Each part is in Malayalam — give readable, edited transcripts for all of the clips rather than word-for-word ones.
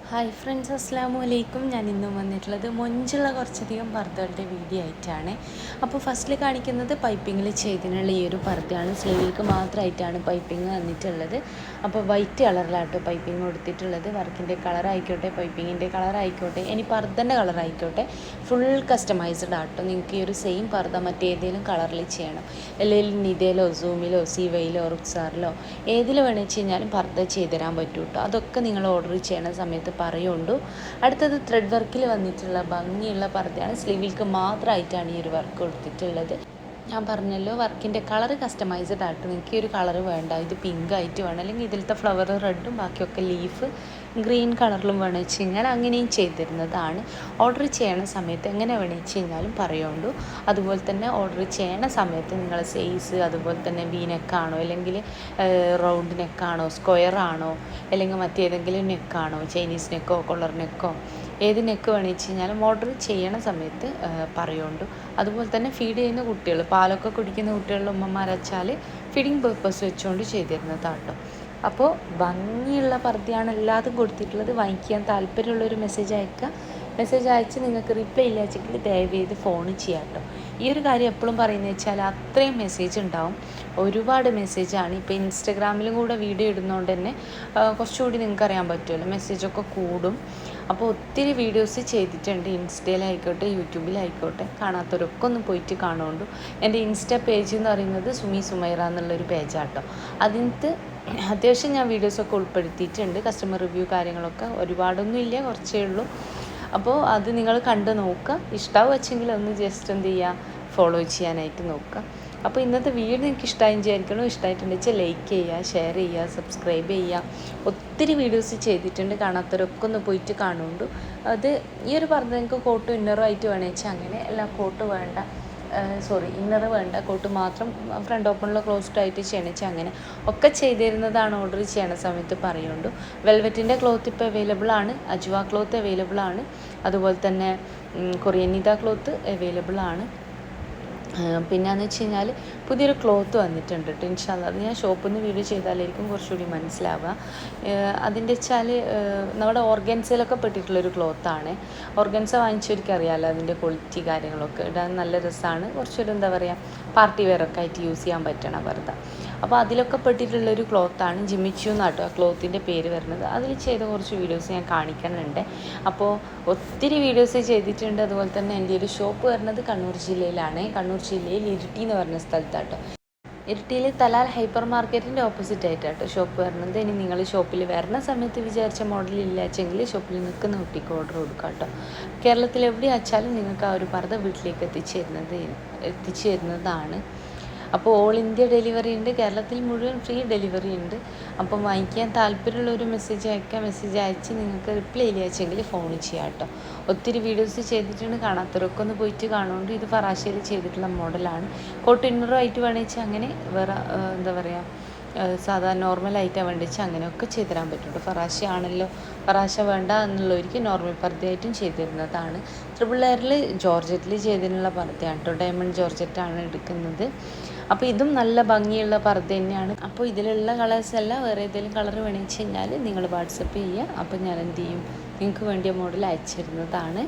ഹായ് ഫ്രണ്ട്സ്, അസ്സാമു അലൈക്കും. ഞാൻ ഇന്നും വന്നിട്ടുള്ളത് മൊഞ്ചുള്ള കുറച്ചധികം പർദ്ദകളുടെ വീഡിയോ ആയിട്ടാണ്. അപ്പോൾ ഫസ്റ്റിൽ കാണിക്കുന്നത് പൈപ്പിങ്ങിൽ ചെയ്തിനുള്ള ഈ ഒരു പർദ്ദയാണ്. സ്ലീവിലേക്ക് മാത്രമായിട്ടാണ് പൈപ്പിങ് വന്നിട്ടുള്ളത്. അപ്പോൾ വൈറ്റ് കളറിലാട്ടോ പൈപ്പിങ് കൊടുത്തിട്ടുള്ളത്. വർക്കിൻ്റെ കളറായിക്കോട്ടെ, പൈപ്പിങ്ങിൻ്റെ കളറായിക്കോട്ടെ, ഇനി പർദ്ദൻ്റെ കളറായിക്കോട്ടെ, ഫുൾ കസ്റ്റമൈസ്ഡ് ആട്ടോ. നിങ്ങൾക്ക് ഈ ഒരു സെയിം പർദ്ദ മറ്റേതെങ്കിലും കളറിൽ ചെയ്യണം, അല്ലെങ്കിൽ നിതയിലോ സൂമിലോ സിവയിലോ റുക്സാറിലോ ഏതിൽ വേണമെന്ന് വെച്ച് കഴിഞ്ഞാലും പർദ്ദ ചെയ്ത് തരാൻ പറ്റും കേട്ടോ. അതൊക്കെ നിങ്ങൾ ഓർഡർ ചെയ്യണ സമയത്ത് പറയുള്ളൂ. അടുത്തത് ത്രെഡ് വർക്കിൽ വന്നിട്ടുള്ള ഭംഗിയുള്ള പർദ്ദയാണ്. സ്ലീവിലേക്ക് മാത്രമായിട്ടാണ് ഈ ഒരു വർക്ക് കൊടുത്തിട്ടുള്ളത്. ഞാൻ പറഞ്ഞല്ലോ, വർക്കിൻ്റെ കളർ കസ്റ്റമൈസ്ഡ് ആയിട്ട് നിങ്ങൾക്ക് ഈ ഒരു കളർ വേണ്ട, ഇത് പിങ്ക് ആയിട്ട് വേണം, അല്ലെങ്കിൽ ഇതിലത്തെ ഫ്ലവർ റെഡും ബാക്കിയൊക്കെ ലീഫ് ഗ്രീൻ കളറിലും വേണമെന്ന് വെച്ച് കഴിഞ്ഞാൽ അങ്ങനെയും ചെയ്തിരുന്നതാണ്. ഓർഡർ ചെയ്യണ സമയത്ത് എങ്ങനെ വേണമെന്ന് വെച്ച് കഴിഞ്ഞാലും പറയുള്ളൂ. അതുപോലെ തന്നെ ഓർഡർ ചെയ്യണ സമയത്ത് നിങ്ങൾ സൈസ്, അതുപോലെ തന്നെ വി നെക്കാണോ, അല്ലെങ്കിൽ റൗണ്ട് നെക്കാണോ, സ്ക്വയർ ആണോ, അല്ലെങ്കിൽ മറ്റേതെങ്കിലും നെക്കാണോ, ചൈനീസ് നെക്കോ കൊളർ നെക്കോ, ഏത് നെക്ക് വേണമെന്ന് വെച്ച് കഴിഞ്ഞാലും ഓർഡർ ചെയ്യണ സമയത്ത് പറയുള്ളൂ. അതുപോലെ തന്നെ ഫീഡ് ചെയ്യുന്ന കുട്ടികൾ, പാലൊക്കെ കുടിക്കുന്ന കുട്ടികളുടെ ഉമ്മമാരച്ചാൽ ഫീഡിങ് പേർപ്പസ് വെച്ചുകൊണ്ട് ചെയ്തിരുന്നതാട്ടോ. അപ്പോൾ ഭംഗിയുള്ള പർദ്ദയാണ് എല്ലാതും കൊടുത്തിട്ടുള്ളത്. വാങ്ങിക്കാൻ താല്പര്യമുള്ളൊരു മെസ്സേജ് അയക്കുക. മെസ്സേജ് അയച്ച് നിങ്ങൾക്ക് റിപ്ലൈ ഇല്ല വെച്ചെങ്കിൽ ദയവ് ചെയ്ത് ഫോൺ ചെയ്യാം കേട്ടോ. ഈ ഒരു കാര്യം എപ്പോഴും പറയുന്നത് വെച്ചാൽ അത്രയും മെസ്സേജ് ഉണ്ടാവും, ഒരുപാട് മെസ്സേജാണ്. ഇപ്പോൾ ഇൻസ്റ്റഗ്രാമിലും കൂടെ വീഡിയോ ഇടുന്നതുകൊണ്ട് തന്നെ കുറച്ചുകൂടി നിങ്ങൾക്ക് അറിയാൻ പറ്റുമല്ലോ, മെസ്സേജൊക്കെ കൂടും. അപ്പോൾ ഒത്തിരി വീഡിയോസ് ചെയ്തിട്ടുണ്ട്, ഇൻസ്റ്റയിലായിക്കോട്ടെ യൂട്യൂബിലായിക്കോട്ടെ. കാണാത്തവരൊക്കെ ഒന്ന് പോയിട്ട് കാണുകൊണ്ടു. എൻ്റെ ഇൻസ്റ്റ പേജ് എന്ന് പറയുന്നത് സുമി സുമൈറ എന്നുള്ളൊരു പേജാട്ടോ. അതിനകത്ത് അത്യാവശ്യം ഞാൻ വീഡിയോസൊക്കെ ഉൾപ്പെടുത്തിയിട്ടുണ്ട്. കസ്റ്റമർ റിവ്യൂ കാര്യങ്ങളൊക്കെ ഒരുപാടൊന്നും ഇല്ല, കുറച്ചേ ഉള്ളൂ. അപ്പോൾ അത് നിങ്ങൾ കണ്ട് നോക്കുക. ഇഷ്ടമാവും വെച്ചെങ്കിൽ ഒന്ന് ജസ്റ്റ് എന്ത് ചെയ്യുക, ഫോളോ ചെയ്യാനായിട്ട് നോക്കുക. അപ്പോൾ ഇന്നത്തെ വീഡിയോ നിങ്ങൾക്ക് ഇഷ്ടമായി വിചാരിക്കണം. ഇഷ്ടമായിട്ടുണ്ടെന്ന് വെച്ചാൽ ലൈക്ക് ചെയ്യുക, ഷെയർ ചെയ്യുക, സബ്സ്ക്രൈബ് ചെയ്യുക. ഒത്തിരി വീഡിയോസ് ചെയ്തിട്ടുണ്ട്, കാണാത്തവരൊക്കെ ഒന്ന് പോയിട്ട് കാണുന്നുണ്ട്. അത് ഈ ഒരു പറഞ്ഞ നിങ്ങൾക്ക് കോട്ടും ഇന്നറും ആയിട്ട് വേണമെന്ന് വെച്ചാൽ അങ്ങനെ, അല്ല കോട്ട് വേണ്ട, ഇന്നർ വേണ്ട, കോട്ട് മാത്രം ഫ്രണ്ട് ഓപ്പണിലോ ക്ലോസ്ഡ് ആയിട്ട് ചെയ്യണമെച്ചാൽ അങ്ങനെ ഒക്കെ ചെയ്തിരുന്നതാണ്. ഓർഡർ ചെയ്യണ സമയത്ത് പറയുന്നുണ്ട്. വെൽവെറ്റിൻ്റെ ക്ലോത്ത് ഇപ്പോൾ അവൈലബിൾ ആണ്, അജ്വ ക്ലോത്ത് അവൈലബിൾ ആണ്, അതുപോലെ തന്നെ കൊറിയനിത ക്ലോത്ത് അവൈലബിൾ ആണ്. പിന്നെയെന്ന് വെച്ച് കഴിഞ്ഞാൽ പുതിയൊരു ക്ലോത്ത് വന്നിട്ടുണ്ട് കേട്ടോ. ഇൻഷാല്ലാ അത് ഞാൻ ഷോപ്പിൽ നിന്ന് വീഡിയോ ചെയ്താലായിരിക്കും കുറച്ചുകൂടി മനസ്സിലാവുക. അതിൻ്റെ വെച്ചാൽ നമ്മുടെ ഓർഗൻസയിലൊക്കെ പെട്ടിട്ടുള്ളൊരു ക്ലോത്താണ്. ഓർഗൻസ വാങ്ങിച്ചവർക്ക് അറിയാമല്ലോ അതിൻ്റെ ക്വാളിറ്റി കാര്യങ്ങളൊക്കെ. ഇടാൻ നല്ല രസമാണ്, കുറച്ചൊരു എന്താ പറയുക പാർട്ടി വെയറൊക്കെ ആയിട്ട് യൂസ് ചെയ്യാൻ പറ്റണം വെറുതെ. അപ്പോൾ അതിലൊക്കെ പെട്ടിട്ടുള്ളൊരു ക്ലോത്താണ്. ജിമിച്ചു എന്നാട്ടോ ആ ക്ലോത്തിൻ്റെ പേര് വരുന്നത്. അതിൽ ചെയ്ത കുറച്ച് വീഡിയോസ് ഞാൻ കാണിക്കുന്നുണ്ട്. അപ്പോൾ ഒത്തിരി വീഡിയോസ് ചെയ്തിട്ടുണ്ട്. അതുപോലെ തന്നെ എൻ്റെ ഒരു ഷോപ്പ് വരുന്നത് കണ്ണൂർ ജില്ലയിലാണ്. കണ്ണൂർ ജില്ലയിൽ ഇരിട്ടി എന്ന് പറഞ്ഞ സ്ഥലത്താട്ടോ. ഇരിട്ടിയിൽ തലാൽ ഹൈപ്പർ മാർക്കറ്റിൻ്റെ ഓപ്പോസിറ്റ് ആയിട്ടാട്ടോ ഷോപ്പ് വരുന്നത്. ഇനി നിങ്ങൾ ഷോപ്പിൽ വരുന്ന സമയത്ത് വിചാരിച്ച മോഡൽ ഇല്ലാച്ചെങ്കിൽ ഷോപ്പിൽ നിൽക്കുന്ന കുട്ടിക്ക് ഓർഡർ കൊടുക്കാം കേട്ടോ. കേരളത്തിൽ എവിടെ വെച്ചാലും നിങ്ങൾക്ക് ആ ഒരു പർദ്ദ വീട്ടിലേക്ക് എത്തിച്ചു തരുന്നതാണ്. അപ്പോൾ ഓൾ ഇന്ത്യ ഡെലിവറി ഉണ്ട്, കേരളത്തിൽ മുഴുവൻ ഫ്രീ ഡെലിവറി ഉണ്ട്. അപ്പം വാങ്ങിക്കാൻ താല്പര്യമുള്ളൊരു മെസ്സേജ് അയക്കുക. മെസ്സേജ് അയച്ച് നിങ്ങൾക്ക് റിപ്ലൈ ഇല്ല വെച്ചെങ്കിൽ ഫോൺ ചെയ്യാം കേട്ടോ. ഒത്തിരി വീഡിയോസ് ചെയ്തിട്ടുണ്ട്, കാണാത്തവരൊക്കെ ഒന്ന് പോയിട്ട് കാണുന്നുണ്ട്. ഇത് ഫറാശയിൽ ചെയ്തിട്ടുള്ള മോഡലാണ്. കോട്ട് ഇന്നറും ആയിട്ട് വേണമെന്ന് വെച്ചാൽ അങ്ങനെ, വേറെ എന്താ പറയുക സാധാരണ നോർമലായിട്ടാണ് വേണ്ടി വെച്ചാൽ അങ്ങനെയൊക്കെ ചെയ്തു തരാൻ പറ്റുള്ളൂ. ഫറാശ ആണല്ലോ, ഫറാശ വേണ്ട എന്നുള്ളവർക്ക് നോർമൽ പർദ്ദയായിട്ടും ചെയ്തു തരുന്നതാണ്. ട്രിപ്പിൾ ലെയറിൽ ജോർജറ്റിൽ ചെയ്തിട്ടുള്ള പർദ്ദയാണ് കേട്ടോ. ഡയമണ്ട് ജോർജറ്റാണ് എടുക്കുന്നത്. അപ്പോൾ ഇതും നല്ല ഭംഗിയുള്ള പർദ്ദ തന്നെയാണ്. അപ്പോൾ ഇതിലുള്ള കളേഴ്സ് അല്ല, വേറെ ഏതെങ്കിലും കളർ വേണമെന്ന് വെച്ച് കഴിഞ്ഞാൽ നിങ്ങൾ വാട്സപ്പ് ചെയ്യുക. അപ്പോൾ ഞാൻ എന്ത് ചെയ്യും, നിങ്ങൾക്ക് വേണ്ടിയ മോഡൽ അയച്ചു തരുന്നതാണ്.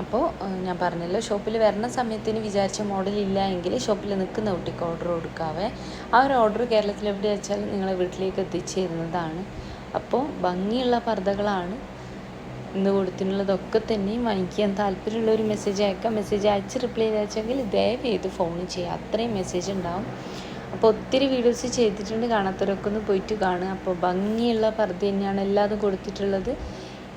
അപ്പോൾ ഞാൻ പറഞ്ഞല്ലോ, ഷോപ്പിൽ വരുന്ന സമയത്തിന് വിചാരിച്ച മോഡൽ ഇല്ല എങ്കിൽ ഷോപ്പിൽ നിൽക്കുന്ന കുട്ടിക്ക് ഓർഡർ കൊടുക്കാവേ. ആ ഒരു ഓർഡർ കേരളത്തിൽ എവിടെ വെച്ചാൽ നിങ്ങളെ വീട്ടിലേക്ക് എത്തിച്ചു തരുന്നതാണ്. അപ്പോൾ ഭംഗിയുള്ള പർദ്ദകളാണ് ഇന്ന് കൊടുത്തിട്ടുള്ളതൊക്കെ തന്നെയും. വാങ്ങിക്കാൻ താല്പര്യമുള്ളൊരു മെസ്സേജ് അയക്കാം. മെസ്സേജ് അയച്ച് റിപ്ലൈ അയച്ചെങ്കിൽ ദയവ് ചെയ്ത് ഫോൺ ചെയ്യുക, അത്രയും മെസ്സേജ് ഉണ്ടാവും. അപ്പോൾ ഒത്തിരി വീഡിയോസ് ചെയ്തിട്ടുണ്ട്, കാണാത്തവരൊക്കെ ഒന്ന് പോയിട്ട് കാണുക. അപ്പോൾ ഭംഗിയുള്ള പർദ്ദ തന്നെയാണ് എല്ലാതും കൊടുത്തിട്ടുള്ളത്.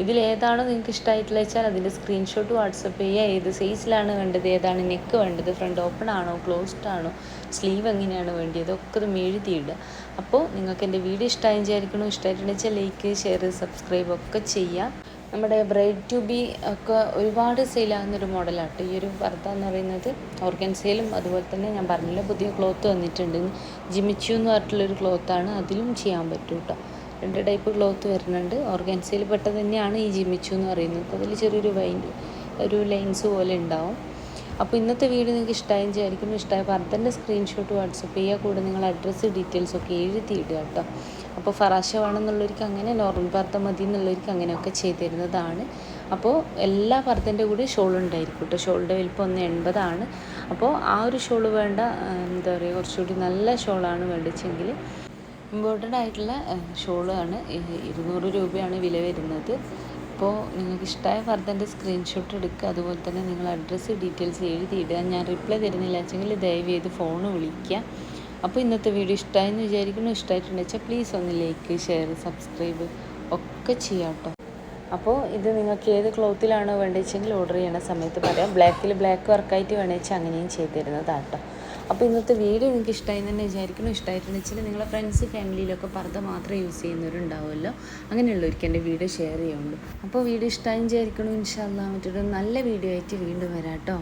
ഇതിലേതാണോ നിങ്ങൾക്ക് ഇഷ്ടമായിട്ടുള്ള വെച്ചാൽ അതിൻ്റെ സ്ക്രീൻഷോട്ട് വാട്സപ്പ് ചെയ്യുക. ഏത് സൈസിലാണ് വേണ്ടത്, ഏതാണ് നെക്ക് വേണ്ടത്, ഫ്രണ്ട് ഓപ്പൺ ആണോ ക്ലോസ്ഡ് ആണോ, സ്ലീവ് എങ്ങനെയാണ് വേണ്ടത്, ഒക്കെ ഇത് എഴുതിയിടുക. അപ്പോൾ നിങ്ങൾക്ക് എൻ്റെ വീഡിയോ ഇഷ്ടമായി വിചാരിക്കണോ. ഇഷ്ടമായിട്ടുണ്ടെന്ന് വെച്ചാൽ ലൈക്ക്, ഷെയർ, സബ്സ്ക്രൈബ് ഒക്കെ ചെയ്യാം. നമ്മുടെ ബ്രൈഡ് ടു ബി ഒക്കെ ഒരുപാട് സെയിലാകുന്നൊരു മോഡലാട്ടോ ഈ ഒരു പർദ്ദ എന്ന് പറയുന്നത്. ഓർഗൻസയിലും അതുപോലെ തന്നെ ഞാൻ പറഞ്ഞില്ല പുതിയ ക്ലോത്ത് വന്നിട്ടുണ്ട്. ജിമിച്ചു എന്ന് പറഞ്ഞിട്ടുള്ളൊരു ക്ലോത്താണ്, അതിലും ചെയ്യാൻ പറ്റും കേട്ടോ. 2 ടൈപ്പ് ക്ലോത്ത് വരുന്നുണ്ട്. ഓർഗൻസയിൽ പെട്ടത് തന്നെയാണ് ഈ ജിമിച്ചു എന്ന് പറയുന്നത്. അതിൽ ചെറിയൊരു ഒരു ലൈൻസ് പോലെ ഉണ്ടാവും. അപ്പോൾ ഇന്നത്തെ വീഡിയോ നിങ്ങൾക്ക് ഇഷ്ടമായി വിചാരിക്കുന്നു. ഇഷ്ടമായ പർദ്ദൻ്റെ സ്ക്രീൻഷോട്ട് വാട്സപ്പ് ചെയ്യുക. കൂടെ നിങ്ങൾ അഡ്രസ്സ് ഡീറ്റെയിൽസൊക്കെ എഴുതിയിടുക കേട്ടോ. അപ്പോൾ ഫറാഷ വേണമെന്നുള്ളവർക്ക് അങ്ങനെ, നോർമൽ പർദ്ദ മതി എന്നുള്ളവർക്ക് അങ്ങനെയൊക്കെ ചെയ്ത് തരുന്നതാണ്. അപ്പോൾ എല്ലാ പർദ്ദൻ്റെ കൂടെ ഷോൾ ഉണ്ടായിരിക്കും കേട്ടോ. ഷോളിൻ്റെ വലിപ്പം 1,80 അപ്പോൾ ആ ഒരു ഷോൾ വേണ്ട, എന്താ പറയുക, കുറച്ചുകൂടി നല്ല ഷോളാണ് വേണ്ടിച്ചെങ്കിൽ എംബോർഡഡ് ആയിട്ടുള്ള ഷോളാണ്. 200 രൂപയാണ് വില വരുന്നത്. അപ്പോൾ നിങ്ങൾക്ക് ഇഷ്ടമായ ഫർദൻ്റെ സ്ക്രീൻഷോട്ട് എടുക്കുക. അതുപോലെ തന്നെ നിങ്ങൾ അഡ്രസ്സ് ഡീറ്റെയിൽസ് എഴുതിയിടുക. ഞാൻ റിപ്ലൈ തരുന്നില്ല വെച്ചെങ്കിൽ ദയവ് ചെയ്ത് ഫോൺ വിളിക്കുക. അപ്പോൾ ഇന്നത്തെ വീഡിയോ ഇഷ്ടമായെന്ന് വിചാരിക്കുന്നു. ഇഷ്ടമായിട്ടുണ്ടെന്ന് വെച്ചാൽ പ്ലീസ് ഒന്ന് ലൈക്ക്, ഷെയർ, സബ്സ്ക്രൈബ് ഒക്കെ ചെയ്യാം കേട്ടോ. അപ്പോൾ ഇത് നിങ്ങൾക്ക് ഏത് ക്ലോത്തിലാണോ വേണ്ടതെങ്കിൽ ഓർഡർ ചെയ്യണ സമയത്ത് പറയാം. ബ്ലാക്കിൽ ബ്ലാക്ക് വർക്കായിട്ട് വേണമെങ്കിൽ അങ്ങനെയും ചെയ്ത് തരുന്നതാണ് കേട്ടോ. അപ്പോൾ ഇന്നത്തെ വീഡിയോ നിങ്ങൾക്ക് ഇഷ്ടമായി തന്നെ വിചാരിക്കണം. ഇഷ്ടമായിട്ടുണ്ടെന്ന് വെച്ചാൽ നിങ്ങളെ ഫ്രണ്ട്സ് ഫാമിലിയിലൊക്കെ പർദ്ദ മാത്രം യൂസ് ചെയ്യുന്നവരുണ്ടാവുമല്ലോ, അങ്ങനെയുള്ളവർക്ക് എൻ്റെ വീഡിയോ ഷെയർ ചെയ്യുള്ളൂ. അപ്പോൾ വീഡിയോ ഇഷ്ടമായി വിചാരിക്കണം. ഇൻഷാ അല്ലാഹ് മറ്റൊരു നല്ല വീഡിയോ ആയിട്ട് വീണ്ടും വരാം കേട്ടോ.